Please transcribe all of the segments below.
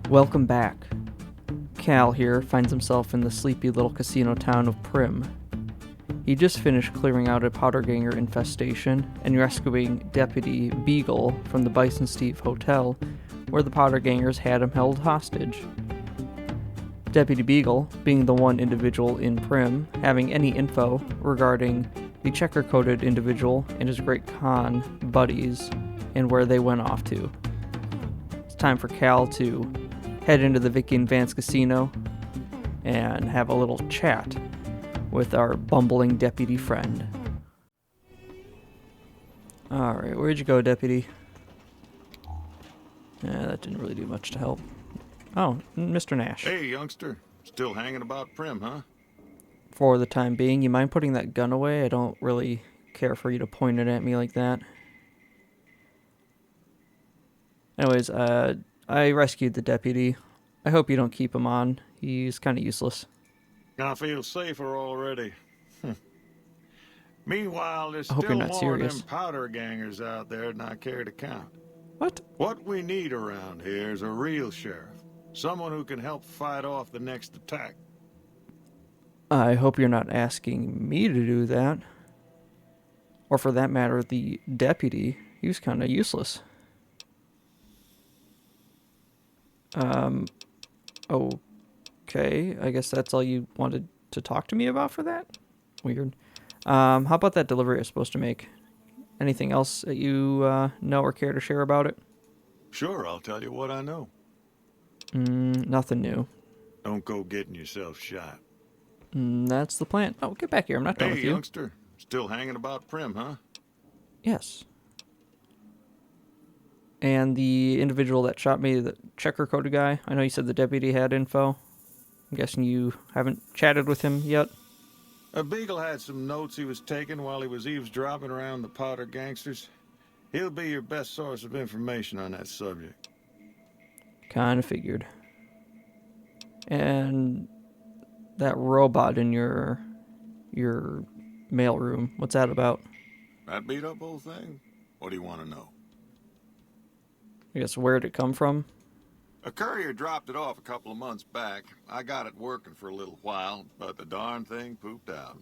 Welcome back. Cal here finds himself in the sleepy little casino town of Primm. He just finished clearing out a powderganger infestation and rescuing Deputy Beagle from the Bison Steve Hotel, where the powdergangers had him held hostage. Deputy Beagle, being the one individual in Primm having any info regarding the checker-coded individual and his great con buddies and where they went off to. It's time for Cal to head into the Vicky and Vance casino and have a little chat with our bumbling deputy friend. Alright, where'd you go, deputy? That didn't really do much to help. Oh, Mr. Nash. Hey, youngster. Still hanging about Prim, huh? For the time being, you mind putting that gun away? I don't really care for you to point it at me like that. Anyways, I rescued the deputy. I hope you don't keep him on. He's kind of useless. I feel safer already. Meanwhile, there's I hope still you're not more serious. of them powder gangers out there than I care to count. What? What we need around here is a real sheriff. Someone who can help fight off the next attack. I hope you're not asking me to do that. Or for that matter, the deputy. He was kind of useless. Okay. I guess that's all you wanted to talk to me about for that? Weird. How about that delivery I was supposed to make? Anything else that you know or care to share about it? Sure, I'll tell you what I know. Nothing new. Don't go getting yourself shot. That's the plan. Oh, get back here. I'm not done with Hey, you. youngster. Still hanging about Prim, huh? Yes. And the individual that shot me, the checker-coded guy, I know you said the deputy had info. I'm guessing you haven't chatted with him yet? Beagle had some notes he was taking while he was eavesdropping around the powder gangsters. He'll be your best source of information on that subject. Kind of figured. And that robot in your mailroom, what's that about? That beat up old thing? What do you want to know? I guess where'd it come from? A courier dropped it off a couple of months back. I got it working for a little while, but the darn thing pooped out.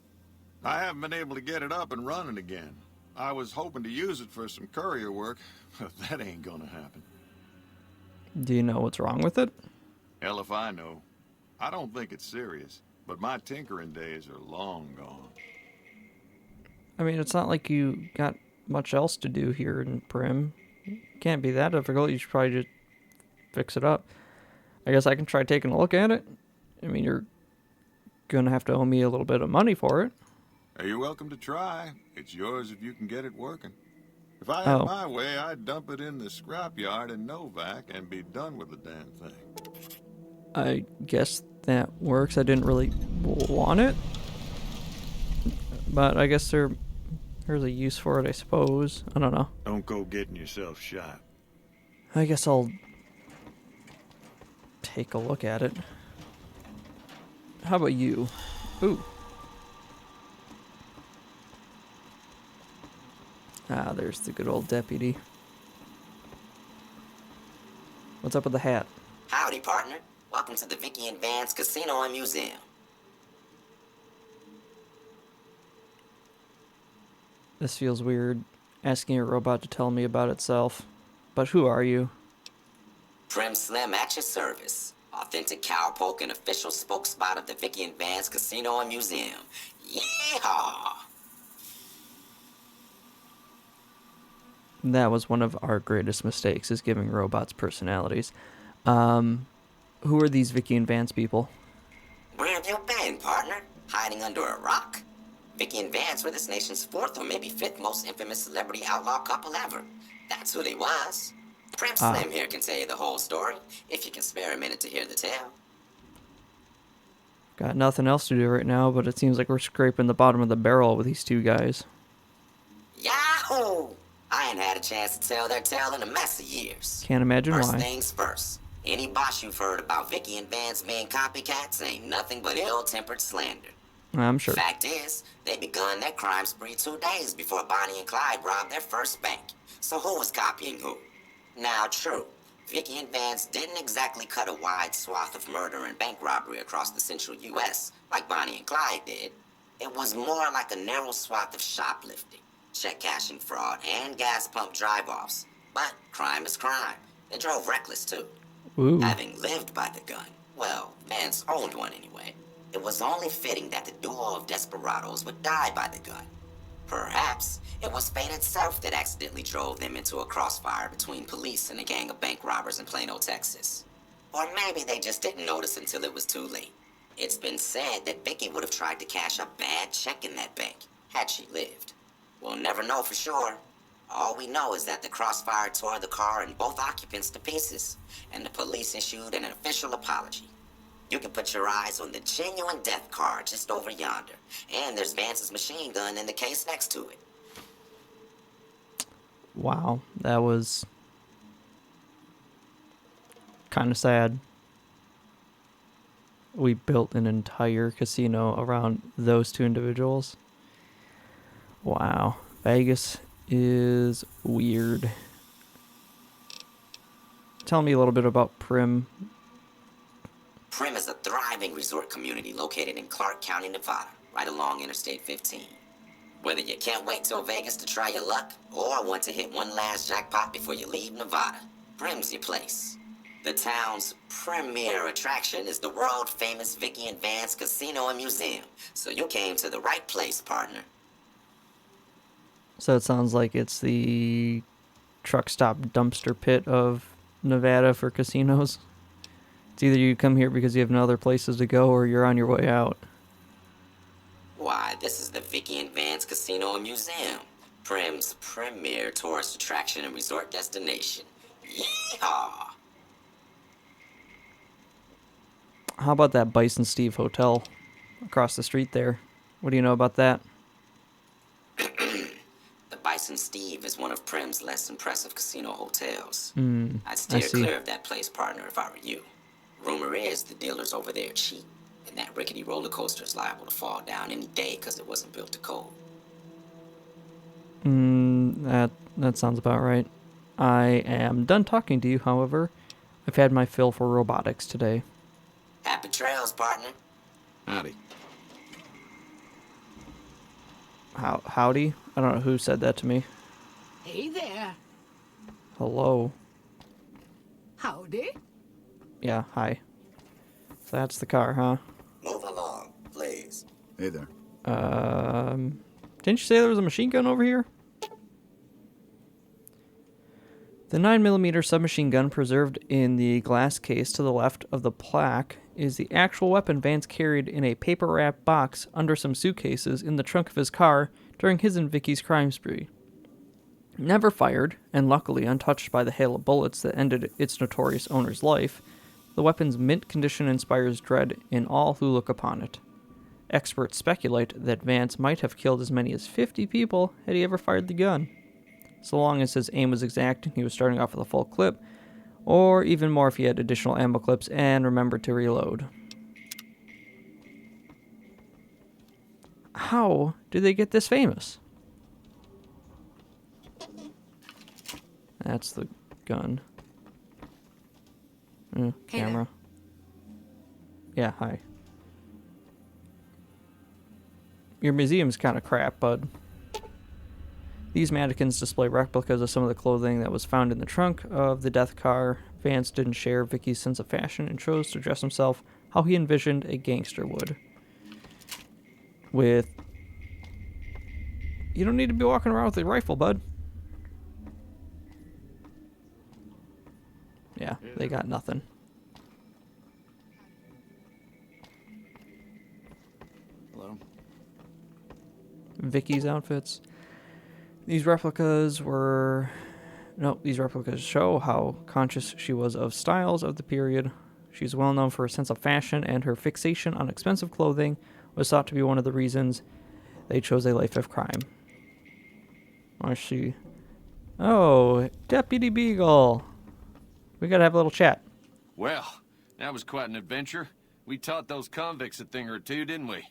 I haven't been able to get it up and running again. I was hoping to use it for some courier work, but that ain't gonna happen. Do you know what's wrong with it? Hell if I know. I don't think it's serious, but my tinkering days are long gone. I mean, it's not like you got much else to do here in Prim. It can't be that difficult. You should probably just fix it up. I guess I can try taking a look at it. I mean, you're gonna have to owe me a little bit of money for it. You're welcome to try. It's yours if you can get it working. If I had my way, I'd dump it in the scrapyard in Novak and be done with the damn thing. I guess that works. I didn't really want it, but I guess there's a use for it, I suppose. I don't know. Don't go getting yourself shot. I guess I'll take a look at it. How about you? Ooh. Ah, there's the good old deputy. What's up with the hat? Howdy, partner. Welcome to the Vicky and Vance Casino and Museum. This feels weird, asking a robot to tell me about itself. But who are you? Prim Slim at your service. Authentic cowpoke and official spokesspot of the Vicky and Vance Casino and Museum. Yeehaw! That was one of our greatest mistakes, is giving robots personalities. Who are these Vicky and Vance people? Where have you been, partner? Hiding under a rock? Vicky and Vance were this nation's fourth or maybe fifth most infamous celebrity outlaw couple ever. That's who they was. Prim Slim here can tell you the whole story, if you can spare a minute to hear the tale. Got nothing else to do right now, but it seems like we're scraping the bottom of the barrel with these two guys. Yahoo! I ain't had a chance to tell their tale in a mess of years. Can't imagine First why. things first. Any boss you've heard about Vicky and Vance being copycats ain't nothing but ill-tempered slander. I'm sure. Fact is, they begun their crime spree 2 days before Bonnie and Clyde robbed their first bank. So who was copying who? Now, true, Vicky and Vance didn't exactly cut a wide swath of murder and bank robbery across the central U.S. like Bonnie and Clyde did. It was more like a narrow swath of shoplifting, check cashing fraud, and gas pump drive-offs. But crime is crime. They drove reckless, too. Ooh. Having lived by the gun, well, Vance owned one anyway, it was only fitting that the duo of desperados would die by the gun. Perhaps it was fate itself that accidentally drove them into a crossfire between police and a gang of bank robbers in Plano, Texas. Or maybe they just didn't notice until it was too late. It's been said that Vicky would have tried to cash a bad check in that bank, had she lived. We'll never know for sure. All we know is that the crossfire tore the car and both occupants to pieces, and the police issued an official apology. You can put your eyes on the genuine death car just over yonder, and there's Vance's machine gun in the case next to it. Wow, that was kind of sad. We built an entire casino around those two individuals. Wow, Vegas is weird. Tell me a little bit about Prim. Primm is a thriving resort community located in Clark County, Nevada, right along Interstate 15. Whether you can't wait till Vegas to try your luck, or want to hit one last jackpot before you leave Nevada, Primm's your place. The town's premier attraction is the world-famous Vicky and Vance Casino and Museum, so you came to the right place, partner. So it sounds like it's the truck stop dumpster pit of Nevada for casinos. It's either you come here because you have no other places to go or you're on your way out. Why, this is the Vicky and Vance Casino and Museum, Primm's premier tourist attraction and resort destination. Yeehaw! How about that Bison Steve Hotel across the street there? What do you know about that? The Bison Steve is one of Primm's less impressive casino hotels. I'd I steer see. clear of that place, partner, if I were you. Rumor is the dealers over there cheat, and that rickety roller coaster is liable to fall down any day because it wasn't built to code. That sounds about right. I am done talking to you, however. I've had my fill for robotics today. Happy trails, partner. Howdy. Howdy? I don't know who said that to me. Hey there. Hello. Howdy. Yeah, hi. So that's the car, huh? Move along, please. Hey there. Didn't you say there was a machine gun over here? The 9mm submachine gun preserved in the glass case to the left of the plaque is the actual weapon Vance carried in a paper-wrapped box under some suitcases in the trunk of his car during his and Vicky's crime spree. Never fired, and luckily untouched by the hail of bullets that ended its notorious owner's life, the weapon's mint condition inspires dread in all who look upon it. Experts speculate that Vance might have killed as many as 50 people had he ever fired the gun, so long as his aim was exact and he was starting off with a full clip, or even more if he had additional ammo clips and remembered to reload. How did they get this famous? That's the gun. Camera. Yeah, hi. Your museum's kind of crap, bud. These mannequins display replicas of some of the clothing that was found in the trunk of the death car. Vance didn't share Vicky's sense of fashion and chose to dress himself how he envisioned a gangster would. With... You don't need to be walking around with a rifle, bud. Yeah, they got nothing. Hello. Vicky's outfits. These replicas show how conscious she was of styles of the period. She's well known for her sense of fashion, and her fixation on expensive clothing was thought to be one of the reasons they chose a life of crime. I see. Oh, Deputy Beagle. We gotta have a little chat. Well, that was quite an adventure. We taught those convicts a thing or two, didn't we?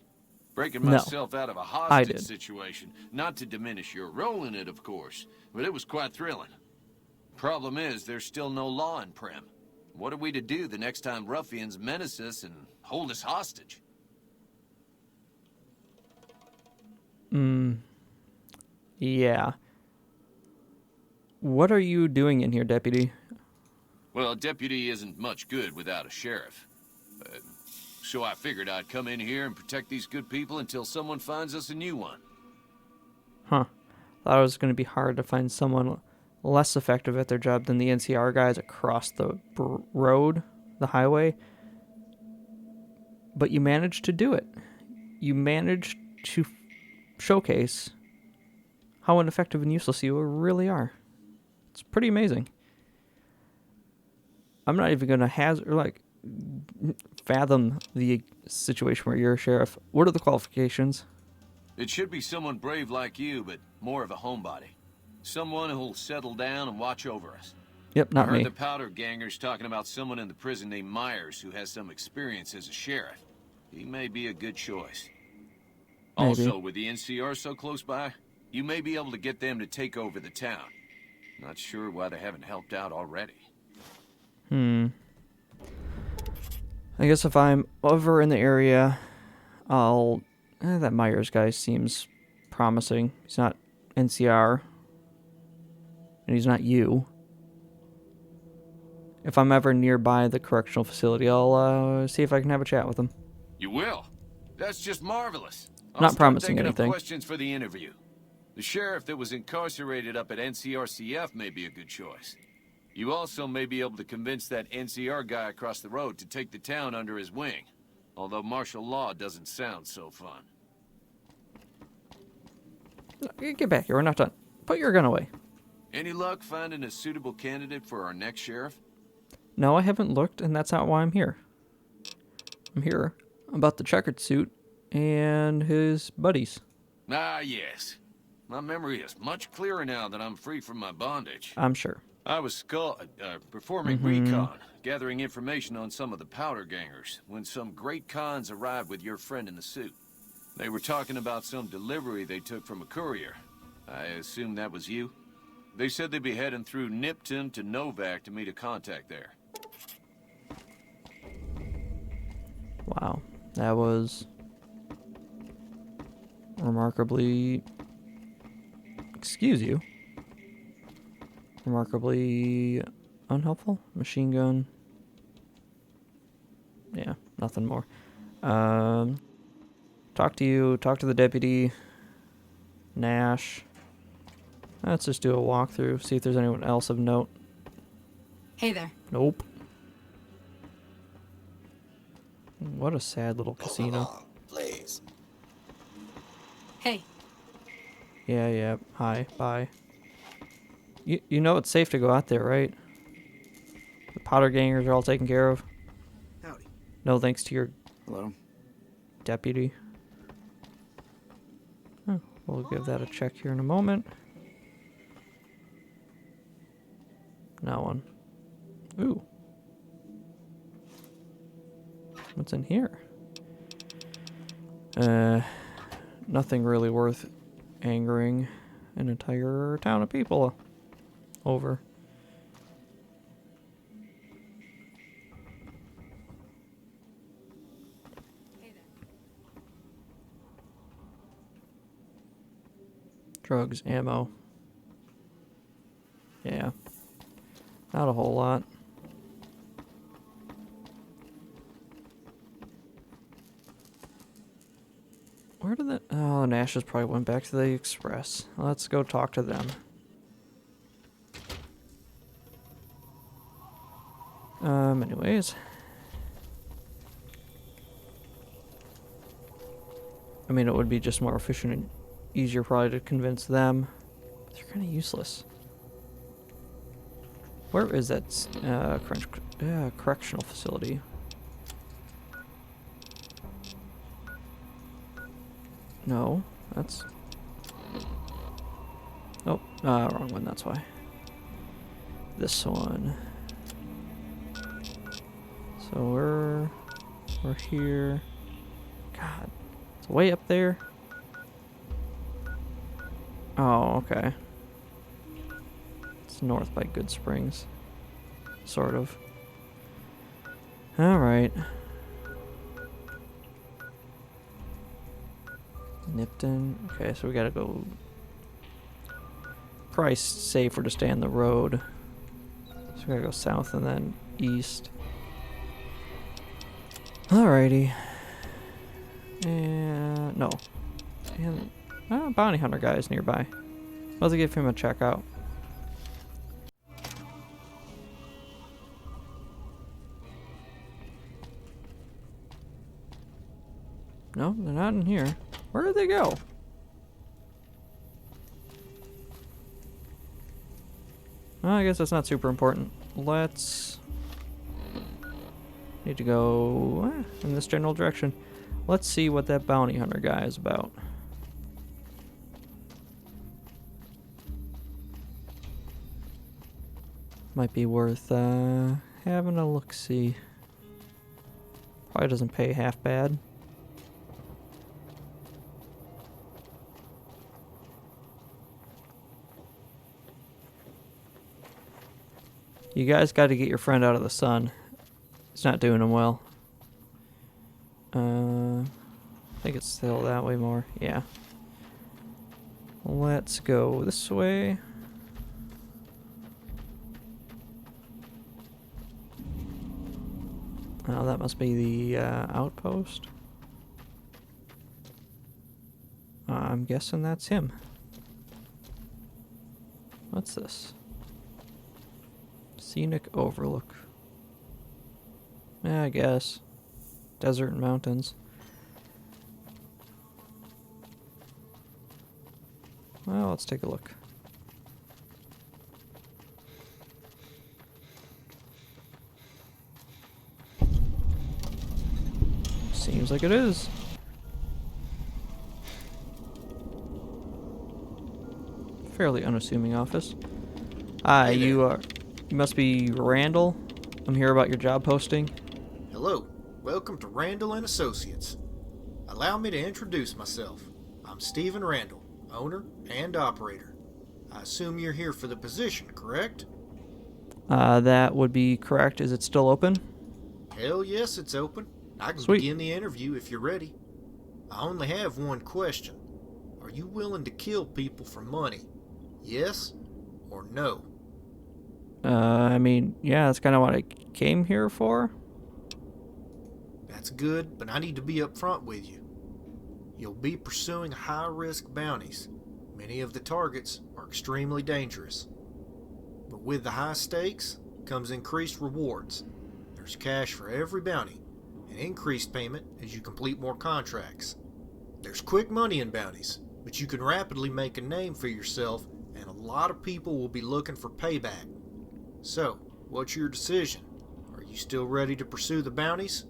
Breaking No, myself out of a I hostage did. situation. Not to diminish your role in it, of course, but it was quite thrilling. Problem is, there's still no law in Primm. What are we to do the next time ruffians menace us and hold us hostage? Yeah. What are you doing in here, Deputy? Well, a deputy isn't much good without a sheriff. So I figured I'd come in here and protect these good people until someone finds us a new one. Huh. Thought it was going to be hard to find someone less effective at their job than the NCR guys across the road, the highway. But you managed to do it. You managed to showcase how ineffective and useless you really are. It's pretty amazing. I'm not even going to fathom the situation where you're a sheriff. What are the qualifications? It should be someone brave like you, but more of a homebody. Someone who'll settle down and watch over us. Yep, not I heard me. the powder gangers talking about someone in the prison named Myers who has some experience as a sheriff. He may be a good choice. Maybe. Also, with the NCR so close by, you may be able to get them to take over the town. Not sure why they haven't helped out already. I guess if I'm over in the area, I'll... that Myers guy seems promising. He's not NCR. And he's not you. If I'm ever nearby the correctional facility, I'll see if I can have a chat with him. You will? That's just marvelous. I'll Not start promising thinking anything. Of questions for the interview. The sheriff that was incarcerated up at NCRCF may be a good choice. You also may be able to convince that NCR guy across the road to take the town under his wing. Although martial law doesn't sound so fun. Get back here, we're not done. Put your gun away. Any luck finding a suitable candidate for our next sheriff? No, I haven't looked, and that's not why I'm here. I'm here about the checkered suit and his buddies. Ah, yes. My memory is much clearer now that I'm free from my bondage. I'm sure. I was performing recon, gathering information on some of the powder gangers, when some great cons arrived with your friend in the suit. They were talking about some delivery they took from a courier. I assume that was you? They said they'd be heading through Nipton to Novak to meet a contact there. Wow. That was remarkably... Excuse you. Remarkably unhelpful. Machine gun. Yeah, nothing more. Talk to you. Talk to the deputy. Nash. Let's just do a walkthrough. See if there's anyone else of note. Hey there. Nope. What a sad little casino. Please. Hey. Yeah. Hi. Bye. You know it's safe to go out there, right? The powder gangers are all taken care of. Howdy. No thanks to your Hello. deputy. Oh, we'll give that a check here in a moment. No one. Ooh. What's in here? Nothing really worth angering an entire town of people over. Drugs, ammo. Yeah. Not a whole lot. Where did that... Oh, Nash just probably went back to the Express. Let's go talk to them. Anyways. I mean, it would be just more efficient and easier probably to convince them. But they're kind of useless. Where is that correctional facility? No, that's... Oh, wrong one, that's why. This one. So we're here. God, it's way up there. Oh, okay. It's north by Good Springs. Sort of. Alright. Nipton. Okay, so we gotta go... Probably safer to stay on the road. So we gotta go south and then east. Alrighty. And... no. And... bounty hunter guy is nearby. Let's give him a check out. No, they're not in here. Where did they go? Well, I guess that's not super important. Let's... need to go in this general direction. Let's see what that bounty hunter guy is about. Might be worth having a look-see. Probably doesn't pay half bad. You guys got to get your friend out of the sun. It's not doing him well. I think it's still that way more. Yeah. Let's go this way. Oh, that must be the outpost. I'm guessing that's him. What's this? Scenic overlook. Yeah, I guess. Desert and mountains. Well, let's take a look. Seems like it is. Fairly unassuming office. Hi, Hey there. you must be Randall. I'm here about your job posting. Hello, welcome to Randall and Associates. Allow me to introduce myself. I'm Stephen Randall, owner and operator. I assume you're here for the position, correct? That would be correct. Is it still open? Hell yes, it's open. I can Sweet. begin the interview if you're ready. I only have one question. Are you willing to kill people for money? Yes or no? I mean, yeah, that's kind of what I came here for. That's good, but I need to be upfront with you. You'll be pursuing high-risk bounties. Many of the targets are extremely dangerous. But with the high stakes comes increased rewards. There's cash for every bounty, and increased payment as you complete more contracts. There's quick money in bounties, but you can rapidly make a name for yourself, and a lot of people will be looking for payback. So, what's your decision? Are you still ready to pursue the bounties?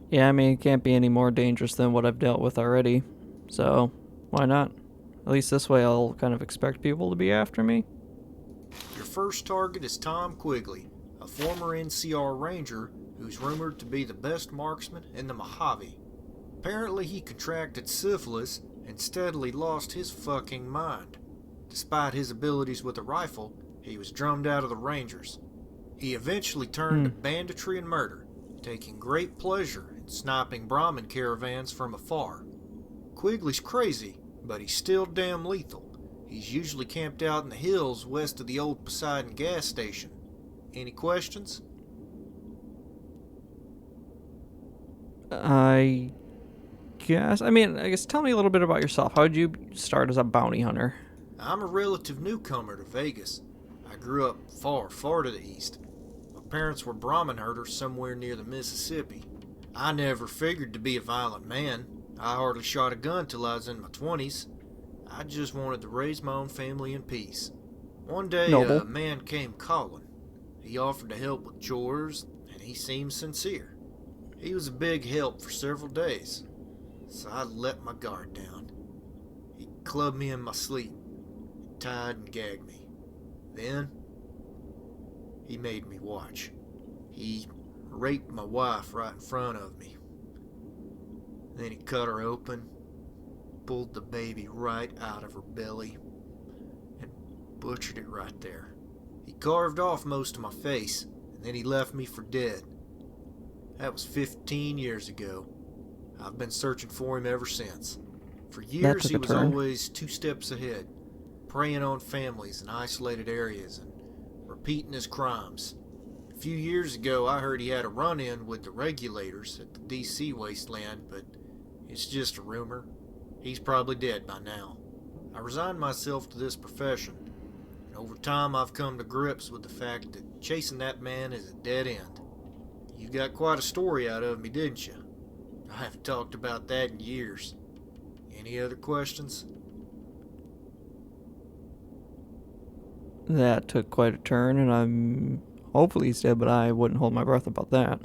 Yeah, I mean, it can't be any more dangerous than what I've dealt with already. So, why not? At least this way I'll kind of expect people to be after me. Your first target is Tom Quigley, a former NCR Ranger who's rumored to be the best marksman in the Mojave. Apparently he contracted syphilis and steadily lost his fucking mind. Despite his abilities with a rifle, he was drummed out of the Rangers. He eventually turned to banditry and murder, taking great pleasure in sniping Brahmin caravans from afar. Quigley's crazy, but he's still damn lethal. He's usually camped out in the hills west of the old Poseidon gas station. Any questions? I guess tell me a little bit about yourself. How did you start as a bounty hunter? I'm a relative newcomer to Vegas. I grew up far, far to the east. My parents were Brahmin herders somewhere near the Mississippi. I never figured to be a violent man. I hardly shot a gun till I was in my 20s. I just wanted to raise my own family in peace. One day, Noble. a man came calling. He offered to help with chores, and he seemed sincere. He was a big help for several days, so I let my guard down. He clubbed me in my sleep, tied and gagged me. Then, he made me watch. He raped my wife right in front of me. Then he cut her open, pulled the baby right out of her belly, and butchered it right there. He carved off most of my face, and then he left me for dead. That was 15 years ago. I've been searching for him ever since. For years he was always 2 steps ahead, preying on families in isolated areas and repeating his crimes. A few years ago I heard he had a run-in with the regulators at the DC wasteland, but it's just a rumor. He's probably dead by now. I resigned myself to this profession, and over time I've come to grips with the fact that chasing that man is a dead end. You got quite a story out of me, didn't you? I haven't talked about that in years. Any other questions? That took quite a turn, and I'm hopefully he's dead, but I wouldn't hold my breath about that.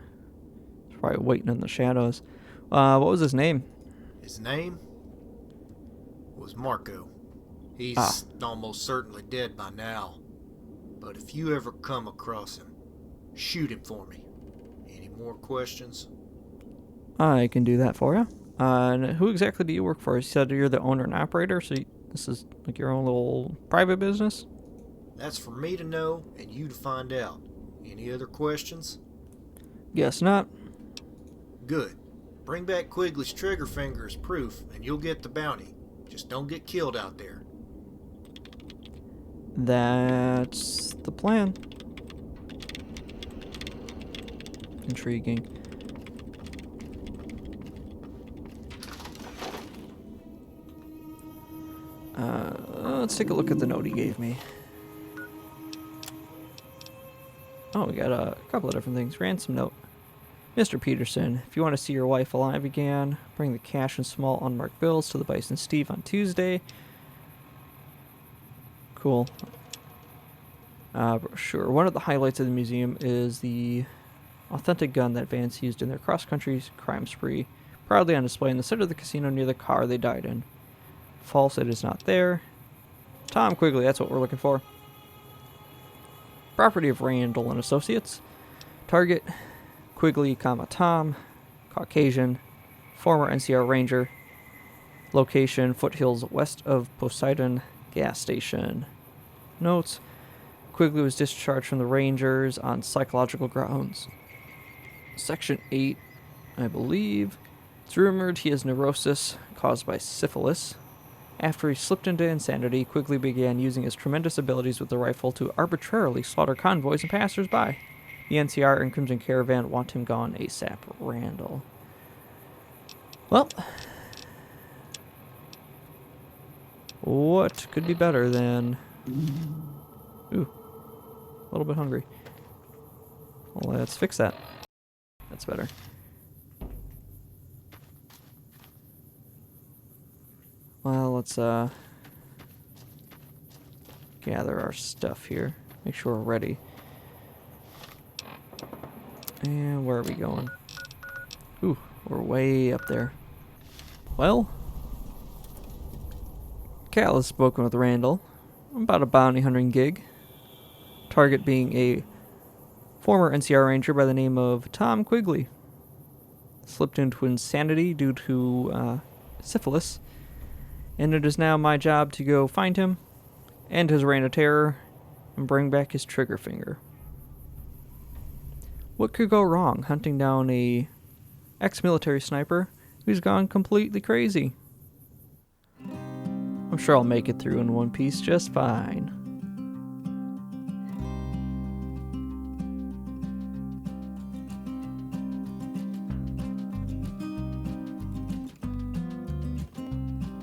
He's probably waiting in the shadows. What was his name? His name was Marco. He's almost certainly dead by now. But if you ever come across him, shoot him for me. Any more questions? I can do that for you. And who exactly do you work for? You said you're the owner and operator, so this is like your own little private business? That's for me to know and you to find out. Any other questions? Guess not. Good. Bring back Quigley's trigger finger as proof, and you'll get the bounty. Just don't get killed out there. That's the plan. Intriguing. Let's take a look at the note he gave me. Oh, we got a couple of different things. Ransom note. Mr. Peterson, if you want to see your wife alive again, bring the cash and small unmarked bills to the Bison Steve on Tuesday. Cool. Sure. One of the highlights of the museum is the authentic gun that Vance used in their cross-country crime spree, proudly on display in the center of the casino near the car they died in. False, it is not there. Tom Quigley, that's what we're looking for. Property of Randall and Associates. Target, Quigley, Tom, Caucasian, former NCR Ranger. Location, foothills west of Poseidon gas station. Notes, Quigley was discharged from the Rangers on psychological grounds. Section 8, I believe. It's rumored he has neurosis caused by syphilis. After he slipped into insanity, Quigley began using his tremendous abilities with the rifle to arbitrarily slaughter convoys and passers-by. The NCR and Crimson Caravan want him gone ASAP. Randall. Well, what could be better than... Ooh, a little bit hungry. Well, let's fix that. That's better. Well, let's gather our stuff here. Make sure we're ready. And where are we going? Ooh, we're way up there. Well, Cal has spoken with Randall about a bounty hunting gig. Target being a former NCR Ranger by the name of Tom Quigley. Slipped into insanity due to syphilis. And it is now my job to go find him, end his reign of terror, and bring back his trigger finger. What could go wrong hunting down a ex-military sniper who's gone completely crazy? I'm sure I'll make it through in one piece just fine.